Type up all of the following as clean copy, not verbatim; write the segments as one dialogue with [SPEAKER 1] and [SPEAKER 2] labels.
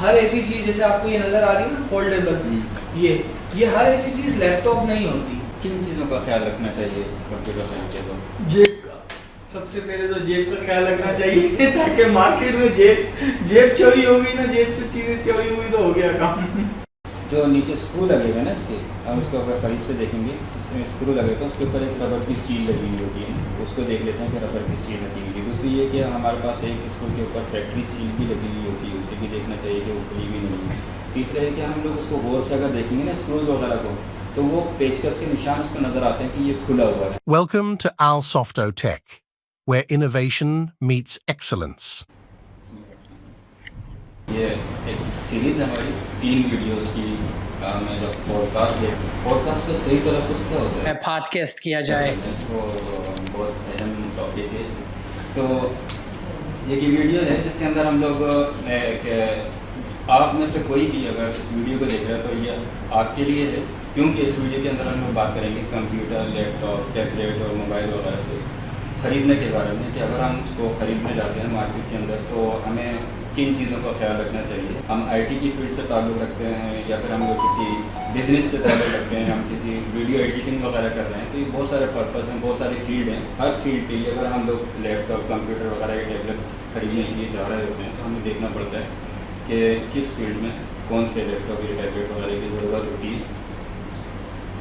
[SPEAKER 1] ہر ایسی چیز جیسے آپ کو یہ نظر آ رہی ہے نا فولڈیبل، یہ ہر ایسی چیز لیپ ٹاپ نہیں ہوتی.
[SPEAKER 2] کن چیزوں کا خیال رکھنا چاہیے کمپیوٹر خریدتے تو؟
[SPEAKER 1] جیب کا، سب سے پہلے تو جیب کا خیال رکھنا چاہیے تاکہ مارکیٹ میں جیب چوری ہوگی نا، جیب سے چیزیں چوری ہوئی تو ہو گیا کام.
[SPEAKER 2] جو نیچے اسکرو لگے ہوئے نا اس کے، ہم اس کو اگر قریب سے دیکھیں گے، سسٹم میں اسکرو لگے تو اس کے اوپر ایک ربر کی سیل لگی ہوئی ہوتی ہے، اس کو دیکھ لیتے ہیں کہ ربر کی سیل لگی ہوئی ہے. دوسری یہ کہ ہمارے پاس ایک اسکرو کے اوپر فیکٹری سیل بھی لگی ہوئی ہوتی ہے، اسے بھی دیکھنا چاہیے کہ وہ کھلی بھی نہیں ہے. تیسرا ہے کہ ہم لوگ اس کو غور سے اگر دیکھیں گے نا اسکروز وغیرہ کو، تو وہ پیچکس کے نشان اس کو نظر آتے ہیں کہ یہ کھلا ہوا ہے.
[SPEAKER 3] Welcome to Alsofto Tech, where innovation meets excellence.
[SPEAKER 2] یہ ایک سیریز ہے ہماری 3 ویڈیوز کی. میں جب پوڈکاسٹ کا صحیح تلفظ کیا ہوتا ہے؟
[SPEAKER 4] پوڈکاسٹ کیا جائے.
[SPEAKER 2] اس کو بہت اہم ٹاپک ہے. تو یہ ویڈیو ہے جس کے اندر ہم لوگ کہ آپ میں سے کوئی بھی اگر اس ویڈیو کو دیکھ رہا ہے تو یہ آپ کے لیے ہے، کیونکہ اس ویڈیو کے اندر ہم لوگ بات کریں گے کمپیوٹر، لیپ ٹاپ، ٹیبلیٹ اور موبائل وغیرہ سے خریدنے کے بارے میں، کہ اگر ہم اس کو خریدنے جاتے ہیں مارکیٹ کے اندر تو ہمیں کن چیزوں کا خیال رکھنا چاہیے. ہم آئی ٹی کی فیلڈ سے تعلق رکھتے ہیں یا پھر ہم لوگ کسی بزنس سے تعلق رکھتے ہیں، ہم کسی ویڈیو ایڈیٹنگ وغیرہ کر رہے ہیں، تو یہ بہت سارے پرپز ہیں، بہت ساری فیلڈ ہیں. ہر فیلڈ کے لیے اگر ہم لوگ لیپ ٹاپ، کمپیوٹر وغیرہ یا ٹیبلیٹ خریدنے کے لیے جا رہے ہوتے ہیں تو ہمیں دیکھنا پڑتا ہے کہ کس فیلڈ میں کون سے لیپ ٹاپ یا ٹیبلیٹ وغیرہ کی ضرورت ہوتی ہے.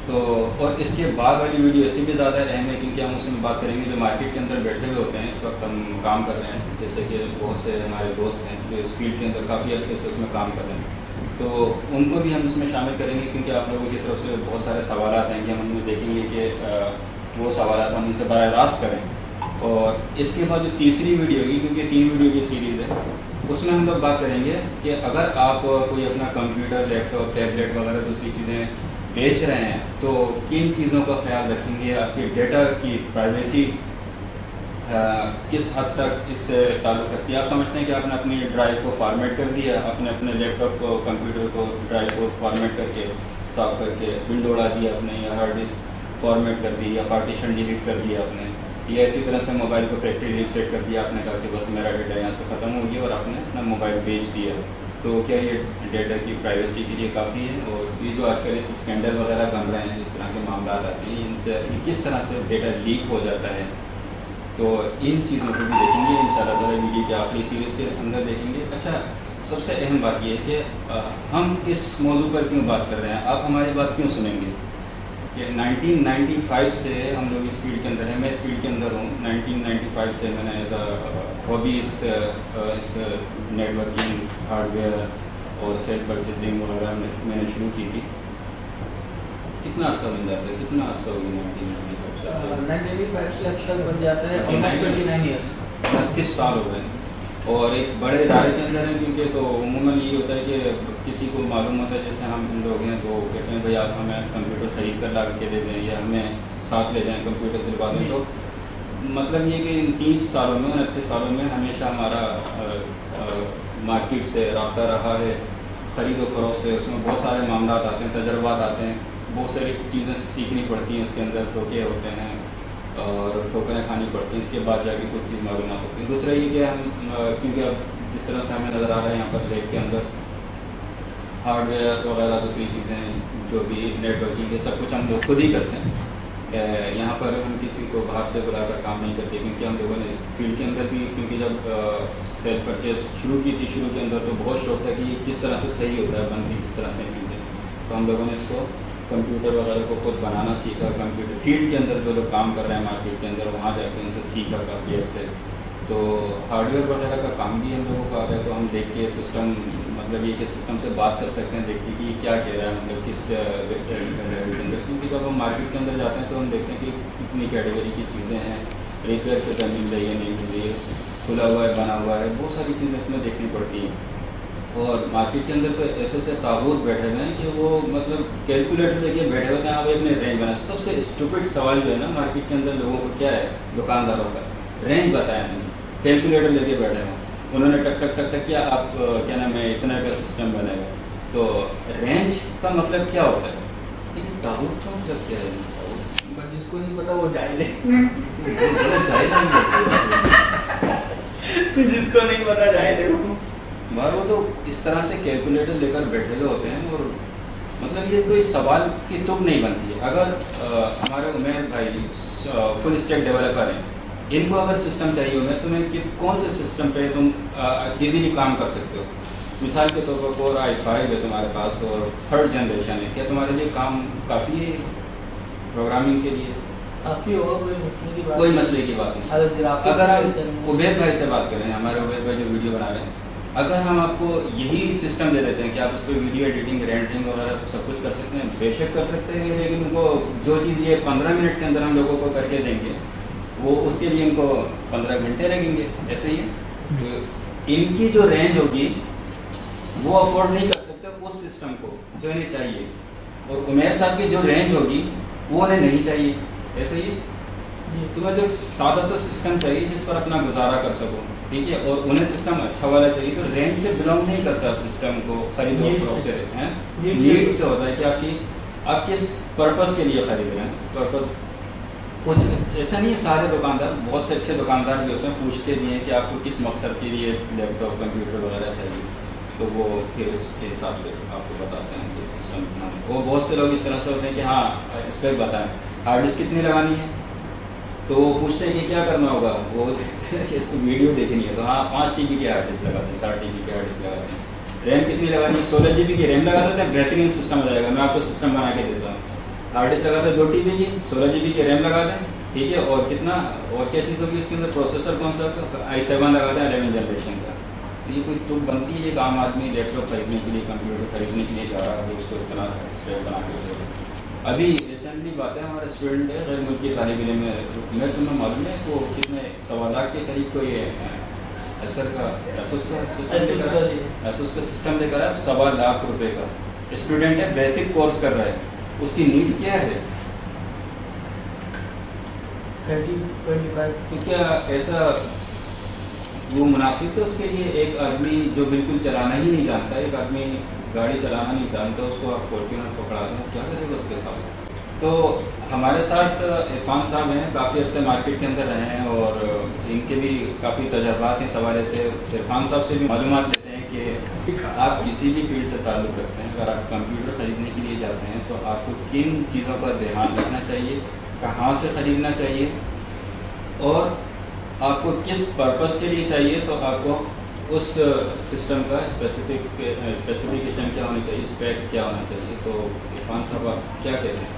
[SPEAKER 2] تو اور اس کے بعد والی ویڈیو اس سے بھی زیادہ اہم ہے کیونکہ ہم اس میں بات کریں گے جو مارکیٹ کے اندر بیٹھے ہوئے ہوتے ہیں. اس وقت ہم کام کر رہے ہیں، جیسے کہ بہت سے ہمارے دوست ہیں جو اس فیلڈ کے اندر کافی عرصے سے اس میں کام کر رہے ہیں، تو ان کو بھی ہم اس میں شامل کریں گے کیونکہ آپ لوگوں کی طرف سے بہت سارے سوالات ہیں کہ ہم ان میں دیکھیں گے کہ وہ سوالات ہم ان سے براہ راست کریں. اور اس کے بعد جو تیسری ویڈیو ہوگی، کیونکہ 3 ویڈیو کی سیریز ہے، اس میں ہم لوگ بات کریں گے کہ اگر آپ کوئی اپنا کمپیوٹر، لیپ ٹاپ، ٹیبلیٹ وغیرہ دوسری چیزیں بیچ رہے ہیں تو کن چیزوں کا خیال رکھیں گے. آپ کے ڈیٹا کی پرائیویسی کس حد تک اس سے تعلق رکھتی ہے. آپ سمجھتے ہیں کہ آپ نے اپنی ڈرائیو کو فارمیٹ کر دیا، اپنے لیپ ٹاپ کو، کمپیوٹر کو، ڈرائیو کو فارمیٹ کر کے، صاف کر کے ونڈو اڑا دیا آپ نے، یا ہارڈ ڈسک فارمیٹ کر دی، یا پارٹیشن ڈیلیٹ کر دیا آپ نے، یا اسی طرح سے موبائل کو فیکٹری ریسیٹ کر دیا آپ نے، کہا کہ بس میرا ڈیٹا یہاں سے ختم ہو گیا اور آپ نے اپنا موبائل بیچ دیا. تو کیا یہ ڈیٹا کی پرائیویسی کے لیے کافی ہے؟ اور یہ جو آج کل اسکینڈل وغیرہ بن رہے ہیں، اس طرح کے معاملات آتے ہیں، ان سے کس طرح سے ڈیٹا لیک ہو جاتا ہے، تو ان چیزوں کو بھی دیکھیں گے انشاءاللہ تعالیٰ ویڈیو کے آخری سیریز کے اندر دیکھیں گے. اچھا، سب سے اہم بات یہ ہے کہ ہم اس موضوع پر کیوں بات کر رہے ہیں، آپ ہماری بات کیوں سنیں گے؟ کہ 1995 سے ہم لوگ اس فیلڈ کے اندر ہیں، میں اس فیلڈ کے اندر ہوں. 1995 سے میں نے ایز اے ہابی اس نیٹ ورکنگ، ہارڈ ویئر اور سیل پرچیزنگ وغیرہ میں نے شروع کی تھی. کتنا عرصہ بن جاتا ہے، کتنا عرصہ ہو گیا 1995 سے؟
[SPEAKER 1] 1995 سے اب تک بن جاتا ہے 29 ایئرس،
[SPEAKER 2] 29 سال ہو گئے. اور ایک بڑے ادارے کے اندر ہیں کیونکہ تو عموماً یہ ہوتا ہے کہ کسی کو معلوم ہوتا ہے، جیسے ہم لوگ ہیں تو کہتے ہیں بھائی آپ ہمیں کمپیوٹر خرید کر لا کے دے دیں یا ہمیں ساتھ لے جائیں کمپیوٹر دلوا دیں. تو مطلب یہ کہ ان 30 سالوں میں، 29 سالوں میں ہمیشہ ہمارا مارکیٹ سے رابطہ رہا ہے، خرید و فروخت سے. اس میں بہت سارے معاملات آتے ہیں، تجربات آتے ہیں، بہت ساری چیزیں سیکھنی پڑتی ہیں، اس کے اندر دھوکے ہوتے ہیں اور ٹھوکریں کھانی پڑتی ہیں، اس کے بعد جا کے کچھ چیز معلومات ہوتی ہیں. دوسرا یہ کہ ہم کیونکہ اب جس طرح سے ہمیں نظر آ رہا ہے یہاں پر لیب کے اندر ہارڈ ویئر وغیرہ دوسری چیزیں جو بھی نیٹ ورکنگ کے سب کچھ ہم لوگ خود ہی کرتے ہیں. یہاں پر ہم کسی کو باہر سے بلا کر کام نہیں کرتے کیونکہ ہم لوگوں نے اس فیلڈ کے اندر بھی، کیونکہ جب سیل پرچیز شروع کی تھی شروع کے اندر تو بہت شوق تھا کہ یہ کس طرح سے صحیح ہوتا ہے، بنتی کس طرح سے چیزیں. تو ہم لوگوں نے اس کو کمپیوٹر وغیرہ کو خود بنانا سیکھا. کمپیوٹر فیلڈ کے اندر جو لوگ کام کر رہے ہیں مارکیٹ کے اندر، وہاں جا کے ان سے سیکھا کافی عرصے. تو ہارڈ ویئر وغیرہ کا کام بھی ہم لوگوں کو آ گیا، تو ہم دیکھ کے سسٹم، مطلب یہ کہ سسٹم سے بات کر سکتے ہیں، دیکھ کے کہ یہ کیا کہہ رہا ہے، مطلب کس لیول کے اندر. کیونکہ جب ہم مارکیٹ کے اندر جاتے ہیں تو ہم دیکھتے ہیں کہ کتنی کیٹیگری کی چیزیں ہیں، ریپیئر شدہ مل رہی ہے نہیں مل رہی ہے، کھلا ہوا ہے بنا ہوا ہے، بہت ساری چیزیں اس میں دیکھنی پڑتی ہیں. اور مارکیٹ کے اندر تو ایسے ایسے تابوت بیٹھے ہوئے ہیں کہ وہ مطلب کیلکولیٹر لے کے بیٹھے ہوتے ہیں. آپ اپنے رینج بنا، سب سے اسٹوپڈ سوال جو ہے نا مارکیٹ کے اندر لوگوں کو کیا ہے، دکانداروں کا رینج بتایا نہیں. کیلکولیٹر لے کے بیٹھے ہیں، انہوں نے ٹک ٹک ٹک ٹک کیا، آپ کیا نام ہے اتنا کا سسٹم بنے گا. تو رینج کا مطلب کیا ہوتا ہے، لیکن تابوت کا مطلب کیا ہے؟
[SPEAKER 1] جس کو نہیں پتا وہ جاہل ہے. جس کو نہیں پتا جاہل ہے.
[SPEAKER 2] باہر وہ تو اس طرح سے کیلکولیٹر لے کر بیٹھے ہوئے ہوتے ہیں اور مطلب یہ کوئی سوال کی تک نہیں بنتی ہے. اگر ہمارے عمیر بھائی فل اسٹیک ڈیولپر ہیں, ان کو اگر سسٹم چاہیے ہو, میں تمہیں کون سے سسٹم پہ تم ایزیلی کام کر سکتے ہو. مثال کے طور پر Core i5 ہے تمہارے پاس اور 3rd جنریشن ہے, کیا تمہارے لیے کام کافی ہے پروگرامنگ کے لیے؟
[SPEAKER 1] کافی ہوگا,
[SPEAKER 2] کوئی مسئلے کی بات نہیں. اگر ہم عبید بھائی سے بات کریں, ہمارے عبید بھائی جو ویڈیو بنا رہے ہیں, اگر ہم آپ کو یہی سسٹم دے دیتے ہیں کہ آپ اس پہ ویڈیو ایڈیٹنگ, رینڈرنگ وغیرہ سب کچھ کر سکتے ہیں, بے شک کر سکتے ہیں, لیکن ان کو جو چیز یہ 15 منٹ کے اندر ہم لوگوں کو کر کے دیں گے, وہ اس کے لیے ان کو 15 گھنٹے لگیں گے. ایسے ہی ہے. ان کی جو رینج ہوگی وہ افورڈ نہیں کر سکتے اس سسٹم کو جو انہیں چاہیے, اور عمیر صاحب کی جو رینج ہوگی وہ انہیں نہیں چاہیے. ایسے ہی تمہیں تو ایک سادہ سا سسٹم چاہیے جس پر اپنا گزارا کر سکو, ٹھیک ہے, اور انہیں سسٹم اچھا والا چاہیے. تو رینج سے بلانگ نہیں کرتا سسٹم کو خرید و فروخت سے, نیڈ سے ہوتا ہے کہ آپ کس پرپز کے لیے خرید رہے ہیں. پرپز کچھ ایسا نہیں ہے, سارے دکاندار, بہت سے اچھے دکاندار بھی ہوتے ہیں, پوچھتے بھی ہیں کہ آپ کو کس مقصد کے لیے لیپ ٹاپ, کمپیوٹر وغیرہ چاہیے, تو وہ پھر اس کے حساب سے آپ کو بتاتے ہیں کہ سسٹم کتنا. وہ بہت سے لوگ اس طرح سے ہوتے ہیں کہ ہاں اس پہ بتائیں ہارڈ ڈسک کتنی لگانی ہے, تو وہ پوچھتے ہیں کہ کیا کرنا ہوگا, وہ کہ اس کو ویڈیو دیکھنی ہے, تو ہاں 5 TB کی ہارڈ ڈسک لگاتے ہیں, 4 TB کی ہارڈ ڈسک لگاتے ہیں. ریم کتنی لگانی ہے, 16 GB کی ریم لگا دیتے ہیں, بہترین سسٹم ہو جائے گا. میں آپ کو سسٹم بنا کے دیتا ہوں. ہارڈ ڈسک لگاتے ہیں 2 TB کی, 16 GB کی ریم لگا دیں, ٹھیک ہے, اور کتنا اور کیا چیز ہوگی اس کے اندر, پروسیسر کون سا, i7 لگا دیں 11 جنریشن کا. یہ کوئی تک بنتی ہے, ایک عام آدمی لیپ ٹاپ خریدنے کے لیے, کمپیوٹر خریدنے کے لیے جا رہا ہے, وہ اس کو اس طرح اسٹیپ بنا کے. ابھی ریسنٹلی بات ہے, ہمارے اسٹوڈنٹ ہے غیر ملکی طالب علم میں تمہیں معلوم ہے وہ کتنے 1.25 لاکھ کے قریب کو یہ ایسوس کا سسٹم لے کر آیا, 1.25 لاکھ روپے کا. اسٹوڈنٹ ہے, بیسک کورس کر رہا ہے, اس کی نیڈ کیا ہے 30-25. تو کیا ایسا وہ مناسب تو اس کے لیے ایک آدمی جو بالکل چلانا ہی نہیں جانتا, ایک آدمی گاڑی چلانا نہیں جانتا, اس کو آپ فارچونر پکڑا دیں, کیا کرے گا اس کے ساتھ. تو ہمارے ساتھ عرفان صاحب ہیں, کافی عرصے مارکیٹ کے اندر رہے ہیں اور ان کے بھی کافی تجربات ہیں اس حوالے سے. عرفان صاحب سے بھی معلومات لیتے ہیں کہ آپ کسی بھی فیلڈ سے تعلق رکھتے ہیں, اگر آپ کمپیوٹر خریدنے کے لیے جاتے ہیں تو آپ کو کن چیزوں پر دھیان رکھنا چاہیے, کہاں سے خریدنا چاہیے, اور آپ کو کس پرپس کے لیے چاہیے, تو آپ کو اس سسٹم کا اسپیسیفکیشن کیا ہونی چاہیے, اسپیک کیا ہونا چاہیے. تو عرفان صاحب آپ کیا کہتے ہیں؟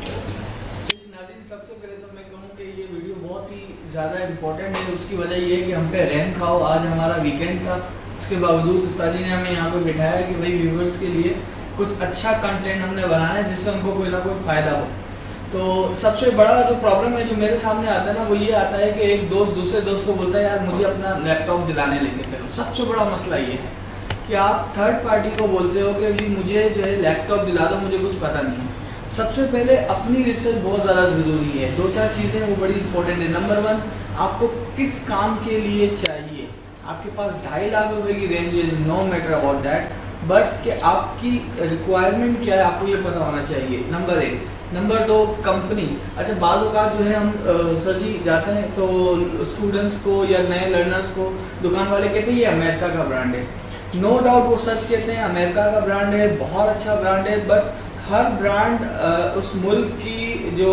[SPEAKER 1] ناظرین, سب سے پہلے تو میں کہوں کہ یہ ویڈیو بہت ہی زیادہ امپورٹنٹ ہے. اس کی وجہ یہ ہے کہ ہم پہ رین کھاؤ, آج ہمارا ویکینڈ تھا, اس کے باوجود استاد جی نے ہمیں یہاں پہ بٹھایا کہ بھائی ویورز کے لیے کچھ اچھا کنٹینٹ ہم نے بنانا ہے جس سے ان کو کوئی نہ کوئی فائدہ ہو. تو سب سے بڑا جو پرابلم ہے جو میرے سامنے آتا ہے نا, وہ یہ آتا ہے کہ ایک دوست دوسرے دوست کو بولتا ہے یار مجھے اپنا لیپ ٹاپ دلانے لے کے چلو. سب سے بڑا مسئلہ یہ ہے کہ آپ تھرڈ پارٹی کو بولتے ہو کہ جی مجھے جو ہے لیپ ٹاپ دلا دو, مجھے کچھ پتہ نہیں ہے. سب سے پہلے اپنی ریسرچ بہت زیادہ ضروری ہے. 2-4 چیزیں وہ بڑی امپورٹنٹ ہے. نمبر 1, آپ کو کس کام کے لیے چاہیے. آپ کے پاس 2.5 لاکھ روپے کی رینج ہے, no matter about that, but کہ آپ کی ریکوائرمنٹ کیا ہے آپ کو یہ پتہ ہونا چاہیے. نمبر 1. Number 2, company. اچھا, بعض اوقات جو ہے ہم سر جی جاتے ہیں تو اسٹوڈنٹس کو یا نئے لرنرس کو دکان والے کہتے ہیں یہ امریکہ کا برانڈ ہے. نو ڈاؤٹ وہ سچ کہتے ہیں, امریکہ کا برانڈ ہے, بہت اچھا برانڈ ہے, بٹ ہر برانڈ اس ملک کی جو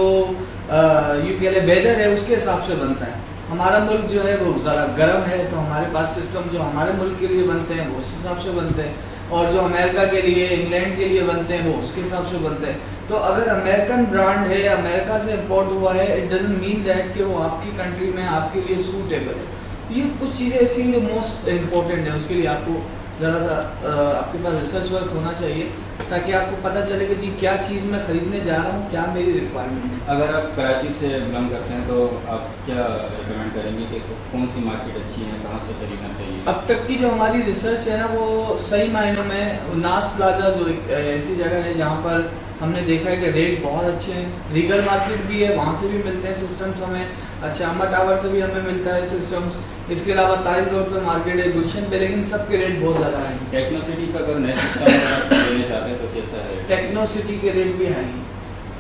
[SPEAKER 1] یوں کہہ لیں ویدر ہے اس کے حساب سے بنتا ہے. ہمارا ملک جو ہے وہ ذرا گرم ہے, تو ہمارے پاس سسٹم جو ہمارے ملک کے لیے بنتے ہیں وہ اس حساب سے بنتے ہیں, اور جو امریکہ کے لیے, انگلینڈ کے لیے بنتے ہیں وہ اس کے حساب سے بنتے ہیں. تو اگر امریکن برانڈ ہے, امریکہ سے امپورٹ ہوا ہے, اٹ ڈزنٹ مین دیٹ کہ وہ آپ کی کنٹری میں آپ کے لیے سوٹیبل ہے. یہ کچھ چیزیں ایسی ہیں جو موسٹ امپورٹنٹ ہیں. اس کے لیے آپ کو ذرا سا آپ کے پاس ریسرچ ورک ہونا چاہیے تاکہ آپ کو پتہ چلے کہ جی کیا چیز میں خریدنے جا رہا ہوں, کیا میری ریکوائرمنٹ ہے.
[SPEAKER 2] اگر آپ کراچی سے بلانگ کرتے ہیں تو آپ کیا ریکمینڈ کریں گے کہ کون سی مارکیٹ اچھی ہے, کہاں سے خریدنا چاہیے؟
[SPEAKER 1] اب تک کی جو ہماری ریسرچ ہے نا وہ صحیح معنوں میں ناس پلازا جو ایک ایسی جگہ ہے جہاں پر ہم نے دیکھا ہے کہ ریٹ بہت اچھے ہیں. ریگل مارکیٹ بھی ہے, وہاں سے بھی ملتے ہیں سسٹمس ہمیں. اچھا, امر ٹاور سے بھی ہمیں ملتا ہے سسٹمس. اس کے علاوہ طارق روڈ پہ مارکیٹ ہے, گلشن پہ, لیکن سب کے ریٹ بہت زیادہ ہیں.
[SPEAKER 2] ٹیکنو سٹی کا اگر نئے سسٹم لینا چاہتے ہیں تو کیسا ہے؟
[SPEAKER 1] ٹیکنو سٹی کے ریٹ بھی ہائی ہیں.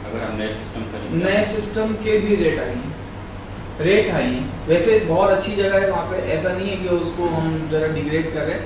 [SPEAKER 2] اگر ہم نئے سسٹم خریدیں,
[SPEAKER 1] نئے سسٹم کے بھی ریٹ ہائی ہیں, ریٹ ہائی ہیں. ویسے بہت اچھی جگہ ہے وہاں پہ, ایسا نہیں ہے کہ اس کو ہم ذرا ڈیگریڈ کر رہے ہیں.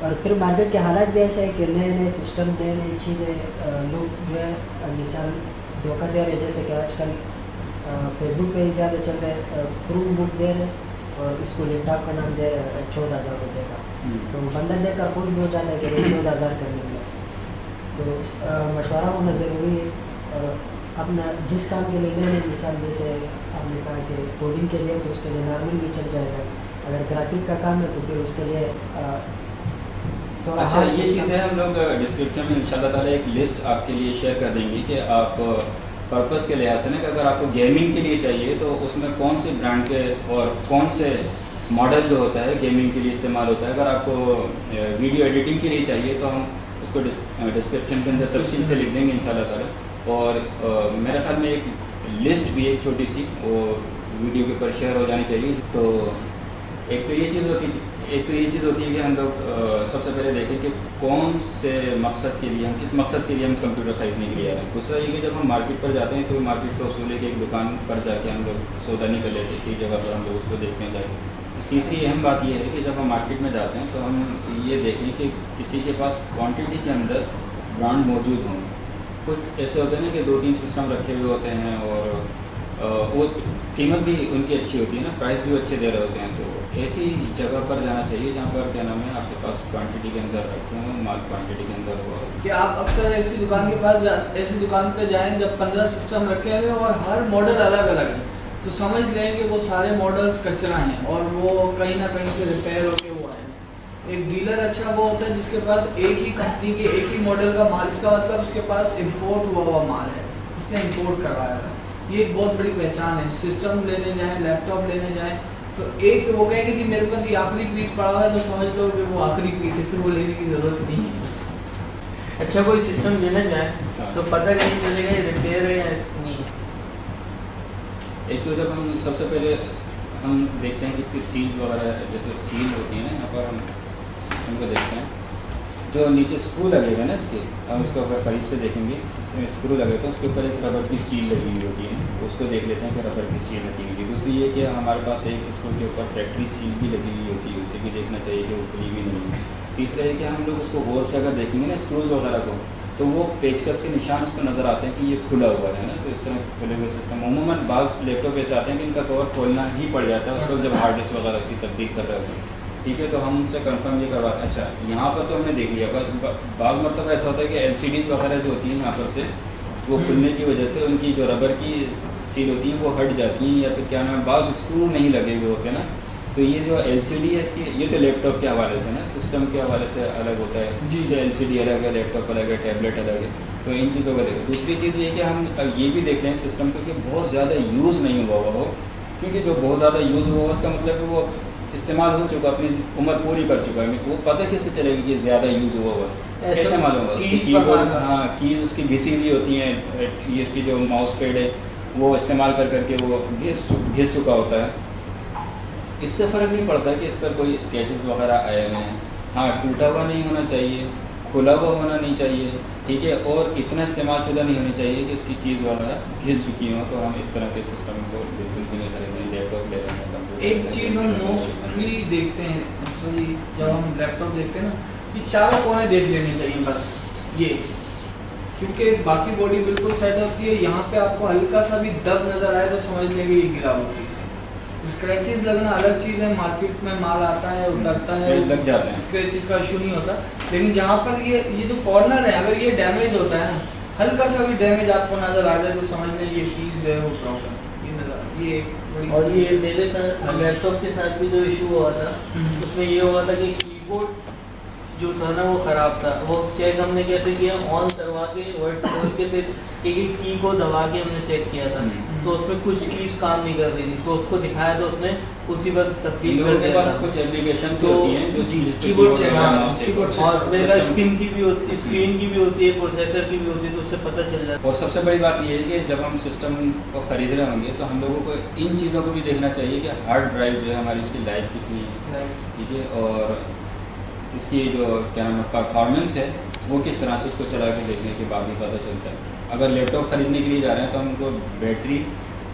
[SPEAKER 4] اور پھر مارکیٹ کے حالات بھی ایسے ہیں کہ نئے نئے سسٹم نئے نئی چیزیں لوگ جو ہے مثال دھوکہ دے رہے ہیں، جیسے کہ آج کل فیس بک پہ ہی زیادہ چل رہے ہیں، پروف بک دے رہے ہیں اور اس کو لیپ ٹاپ کا نام دے رہے ہیں 14,000 روپے کا، تو بندہ دے کر خوش بھی ہو جاتا ہے کہ 14,000 کر لیں گے. تو مشورہ ہونا ضروری ہے. اور اپنا جس کام کے لیے نئے مثال جیسے آپ نے کہا کہ کوڈنگ کے لیے تو اس کے لیے نارمل بھی چل جائے گا، اگر گرافک کا کام ہے تو پھر اس کے لیے
[SPEAKER 2] اچھا یہ چیز ہے ہم لوگ ڈسکرپشن میں انشاءاللہ تعالیٰ ایک لسٹ آپ کے لیے شیئر کر دیں گے کہ آپ پرپس کے لحاظ سے نا کہ اگر آپ کو گیمنگ کے لیے چاہیے تو اس میں کون سے برانڈ کے اور کون سے ماڈل جو ہوتا ہے گیمنگ کے لیے استعمال ہوتا ہے. اگر آپ کو ویڈیو ایڈیٹنگ کے لیے چاہیے تو ہم اس کو ڈسکرپشن کے اندر تفصیل سے لکھ دیں گے انشاءاللہ تعالیٰ. اور میرے خیال میں ایک لسٹ بھی ایک چھوٹی سی وہ ویڈیو کے اوپر شیئر ہو جانی چاہیے. تو ایک تو یہ چیز ہوتی ہے کہ ہم لوگ سب سے پہلے دیکھیں کہ کون سے مقصد کے لیے ہم کس مقصد کے لیے ہم کمپیوٹر خریدنے کے لیے آ رہے ہیں. دوسرا یہ کہ جب ہم مارکیٹ پر جاتے ہیں تو مارکیٹ کا اصول ہے کہ ایک دکان پر جا کے ہم لوگ سودا نہیں کر لیتے ایک جگہ پر ہم لوگ اس کو دیکھتے ہیں جا کے. تیسری اہم بات یہ ہے کہ جب ہم مارکیٹ میں جاتے ہیں تو ہم یہ دیکھیں کہ کسی کے پاس کوانٹٹی کے اندر برانڈ موجود ہوں. کچھ ایسے ہوتے ہیں نا کہ 2-3 سسٹم رکھے ہوئے ہوتے ہیں اور وہ قیمت بھی ان کی اچھی ہوتی ہے نا، پرائز بھی اچھے دے رہے ہوتے ہیں. تو ایسی جگہ پر جانا چاہیے جہاں پر کیا نام ہے آپ کے پاس کوانٹٹی کے اندر رکھے ہوں، مال کوانٹٹی کے اندر ہو.
[SPEAKER 1] کہ آپ اکثر ایسی دکان کے پاس ایسی دکان پہ جائیں جب 15 سسٹم رکھے ہوئے اور ہر ماڈل الگ الگ ہے تو سمجھ لیں کہ وہ سارے ماڈلز کچرا ہیں اور وہ کہیں نہ کہیں سے ریپیئر ہو کے ہوا ہے. ایک ڈیلر اچھا وہ ہوتا ہے جس کے پاس ایک ہی کمپنی کے ایک ہی ماڈل کا مال، اس کا مطلب اس کے پاس امپورٹ ہوا مال ہے، اس نے امپورٹ کروایا ہے. یہ ایک بہت بڑی پہچان ہے. سسٹم لینے جائیں، لیپ ٹاپ لینے جائیں تو ایک وہ کہے کہ جی میرے پاس یہ آخری پیس پڑا ہوا ہے تو سمجھ لو کہ وہ آخری پیس ہے، پھر وہ لینے کی ضرورت نہیں ہے.
[SPEAKER 5] اچھا کوئی سسٹم لینا چاہیں تو پتہ نہیں چلے گا یہ ریپیئر ہے یا نہیں.
[SPEAKER 2] ایک تو جب ہم سب سے پہلے ہم دیکھتے ہیں کہ اس کی سیل وغیرہ جیسے سیل ہوتی ہے نا، یہاں پر ہم سسٹم کو دیکھتے ہیں جو نیچے اسکرو لگے ہوئے ہیں نا اس کے، ہم اس کو اگر قریب سے دیکھیں گے سسٹم میں اسکرو لگے ہوتے ہیں، اس کے اوپر ایک ربر کی سیل لگی ہوئی ہوتی ہے، اس کو دیکھ لیتے ہیں کہ ربر کی سیل لگی ہوئی ہے. دوسری یہ کہ ہمارے پاس ایک اسکرو کے اوپر فیکٹری سیل بھی لگی ہوئی ہوتی ہے، اسے بھی دیکھنا چاہیے کہ وہ کھلی بھی نہیں ہے. تیسرا یہ کہ ہم لوگ اس کو غور سے اگر دیکھیں گے نا اسکروز وغیرہ کو تو وہ پیچکس کے نشان اس پہ نظر آتے ہیں کہ یہ کھلا ہوا ہے نا. تو اس طرح کھلے ہوئے سسٹم عموماً بعض لیپ ٹاپ ایسے آتے ہیں کہ ان کا کور کھولنا ہی پڑ جاتا ہے اس وقت جب ہارڈ ڈسک وغیرہ اس کی تبدیل کر رہے ہوتے ہیں. ٹھیک ہے، تو ہم ان سے کنفرم یہ کرواتے ہیں. اچھا یہاں پر تو ہم نے دیکھ لیا، بس بعض مرتبہ ایسا ہوتا ہے کہ LCDs وغیرہ جو ہوتی ہیں یہاں پر سے وہ کھلنے کی وجہ سے ان کی جو ربر کی سیل ہوتی ہیں وہ ہٹ جاتی ہیں، یا پھر کیا نام ہے بعض اسکرو نہیں لگے ہوئے ہوتے ہیں نا. تو یہ جو LCD ہے اس کی یہ تو لیپ ٹاپ کے حوالے سے نا، سسٹم کے حوالے سے الگ ہوتا ہے. جیسے LCD الگ ہے، لیپ ٹاپ الگ ہے، ٹیبلیٹ الگ ہے. تو ان چیزوں کا دیکھیں. دوسری چیز یہ کہ ہم یہ بھی دیکھ لیں سسٹم کو کہ بہت زیادہ یوز نہیں ہوا ہو، کیونکہ جو بہت زیادہ یوز ہوا اس کا مطلب ہے وہ استعمال ہو چکا، اپنی عمر پوری کر چکا ہے. وہ پتہ کیسے چلے گی کہ زیادہ یوز ہوا ہوا، کیسے معلوم ہوگا؟ کی بورڈ، ہاں کیز اس کی گھسی ہوئی ہوتی ہیں، یہ اس کی جو ماؤس پیڈ ہے وہ استعمال کر کر کے وہ گھس چکا ہوتا ہے. اس سے فرق نہیں پڑتا کہ اس پر کوئی اسکیچز وغیرہ آئے ہوئے ہیں. ہاں ٹوٹا ہوا نہیں ہونا چاہیے، کھلا ہوا ہونا نہیں چاہیے، ٹھیک ہے، اور اتنا استعمال شدہ نہیں ہونی چاہیے کہ اس کی کیز وغیرہ گھس چکی ہوں. تو ہم اس طرح کے سسٹم کو بالکل بھی نہیں خریدیں. لیپ ٹاپ لے رہے ہیں.
[SPEAKER 1] ایک چیز ہم موسٹلی دیکھتے ہیں جب ہم لیپ ٹاپ دیکھتے ہیں نا، یہ چاروں کونے دیکھ لینے چاہیے بس یہ، کیونکہ باقی باڈی بالکل سیٹ ہوتی ہے. یہاں پہ آپ کو ہلکا سا بھی دب نظر آئے تو سمجھ لیں گے یہ گرا ہوتی ہے. اسکریچز لگنا الگ چیز ہے، مارکیٹ میں مال آتا ہے اترتا ہے
[SPEAKER 2] لگ جاتے ہیں،
[SPEAKER 1] اسکریچز کا ایشو نہیں ہوتا. لیکن جہاں پر یہ جو کارنر ہے اگر یہ ڈیمیج ہوتا ہے نا، ہلکا سا بھی ڈیمیج آپ کو نظر آ جائے تو سمجھ لیں یہ چیز جو ہے وہ پرابلم یہ نظر یہ بڑی.
[SPEAKER 5] اور یہ میرے ساتھ لیپ ٹاپ کے ساتھ بھی جو ایشو ہوا تھا اس میں یہ ہوا تھا کہ کی بورڈ جو تھا نا وہ خراب تھا. وہ چیک ہم نے کیسے کیا، آن کروا کے ورڈ کھول کے پھر ایک ایک کی کو دبا کے ہم نے چیک کیا تھا تو اس میں کچھ کیز کام نہیں کر رہی تھی. تو اس کو دکھایا تو اس نے اسی وقت تبدیل کر دیا.
[SPEAKER 2] کچھ ایپلیکیشن ہوتی ہیں جو
[SPEAKER 1] کی بورڈ چیک
[SPEAKER 5] اور میرا اسکرین کی بھی ہوتی ہے، پروسیسر کی بھی ہوتی ہے، تو اس سے پتہ چل جاتا ہے.
[SPEAKER 2] اور سب سے بڑی بات یہ ہے کہ جب ہم سسٹم کو خرید رہے ہوں گے تو ہم لوگوں کو ان چیزوں کو بھی دیکھنا چاہیے کہ ہارڈ ڈرائیو جو ہے ہماری اس کی لائف کتنی ہے، ٹھیک ہے، اور اس کی جو کیا نام ہے پرفارمنس ہے وہ کس طرح سے اس کو چلا کے دیکھنے کے بعد بھی پتہ چلتا ہے. اگر لیپ ٹاپ خریدنے کے لیے جا رہے ہیں تو ہم کو battery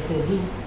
[SPEAKER 4] SSD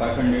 [SPEAKER 2] 500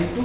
[SPEAKER 1] M2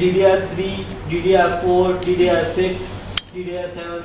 [SPEAKER 5] DDR3, DDR4, DDR6, DDR7,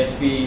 [SPEAKER 2] HP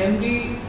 [SPEAKER 1] AMD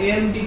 [SPEAKER 1] AMD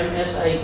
[SPEAKER 5] MSI